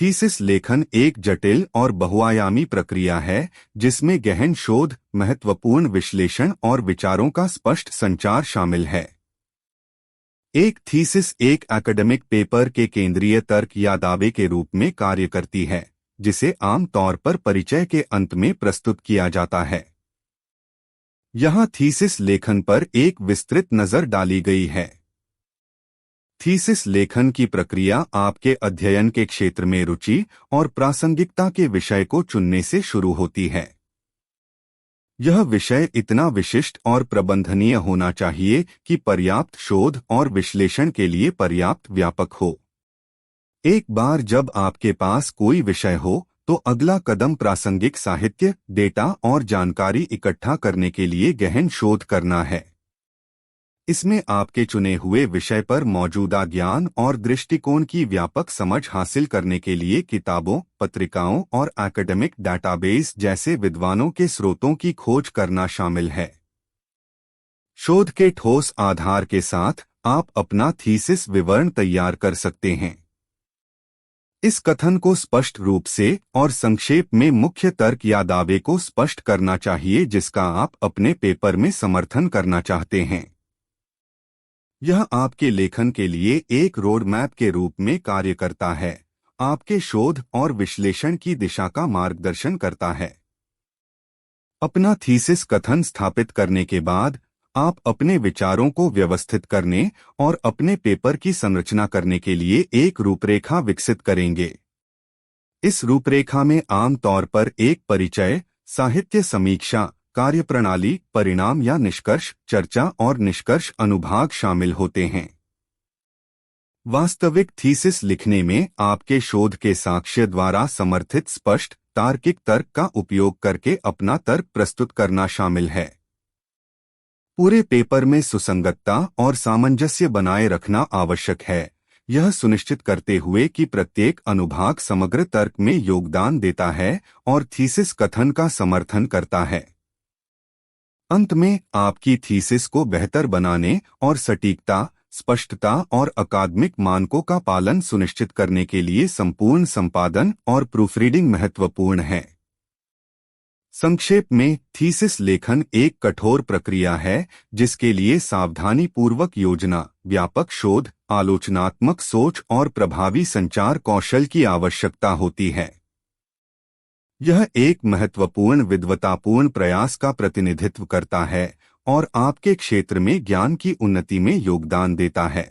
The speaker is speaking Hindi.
थीसिस लेखन एक जटिल और बहुआयामी प्रक्रिया है जिसमें गहन शोध, महत्वपूर्ण विश्लेषण और विचारों का स्पष्ट संचार शामिल है। एक थीसिस एक एकेडमिक पेपर के केंद्रीय तर्क या दावे के रूप में कार्य करती है, जिसे आम तौर पर परिचय के अंत में प्रस्तुत किया जाता है। यहाँ थीसिस लेखन पर एक विस्तृत नज़र डाली गई है। थीसिस लेखन की प्रक्रिया आपके अध्ययन के क्षेत्र में रुचि और प्रासंगिकता के विषय को चुनने से शुरू होती है। यह विषय इतना विशिष्ट और प्रबंधनीय होना चाहिए कि पर्याप्त शोध और विश्लेषण के लिए पर्याप्त व्यापक हो। एक बार जब आपके पास कोई विषय हो, तो अगला कदम प्रासंगिक साहित्य, डेटा और जानकारी इकट्ठा करने के लिए गहन शोध करना है। इसमें आपके चुने हुए विषय पर मौजूदा ज्ञान और दृष्टिकोण की व्यापक समझ हासिल करने के लिए किताबों, पत्रिकाओं और एकेडमिक डेटाबेस जैसे विद्वानों के स्रोतों की खोज करना शामिल है। शोध के ठोस आधार के साथ आप अपना थीसिस विवरण तैयार कर सकते हैं। इस कथन को स्पष्ट रूप से और संक्षेप में मुख्य तर्क या दावे को स्पष्ट करना चाहिए जिसका आप अपने पेपर में समर्थन करना चाहते हैं। यह आपके लेखन के लिए एक रोड मैप के रूप में कार्य करता है, आपके शोध और विश्लेषण की दिशा का मार्गदर्शन करता है। अपना थीसिस कथन स्थापित करने के बाद आप अपने विचारों को व्यवस्थित करने और अपने पेपर की संरचना करने के लिए एक रूपरेखा विकसित करेंगे। इस रूपरेखा में आमतौर पर एक परिचय, साहित्य समीक्षा, कार्यप्रणाली, परिणाम या निष्कर्ष, चर्चा और निष्कर्ष अनुभाग शामिल होते हैं। वास्तविक थीसिस लिखने में आपके शोध के साक्ष्य द्वारा समर्थित स्पष्ट, तार्किक तर्क का उपयोग करके अपना तर्क प्रस्तुत करना शामिल है। पूरे पेपर में सुसंगतता और सामंजस्य बनाए रखना आवश्यक है, यह सुनिश्चित करते हुए कि प्रत्येक अनुभाग समग्र तर्क में योगदान देता है और थीसिस कथन का समर्थन करता है। अंत में आपकी थीसिस को बेहतर बनाने और सटीकता, स्पष्टता और अकादमिक मानकों का पालन सुनिश्चित करने के लिए संपूर्ण संपादन और प्रूफरीडिंग महत्वपूर्ण है। संक्षेप में, थीसिस लेखन एक कठोर प्रक्रिया है जिसके लिए सावधानीपूर्वक योजना, व्यापक शोध, आलोचनात्मक सोच और प्रभावी संचार कौशल की आवश्यकता होती है। यह एक महत्वपूर्ण विद्वतापूर्ण प्रयास का प्रतिनिधित्व करता है और आपके क्षेत्र में ज्ञान की उन्नति में योगदान देता है।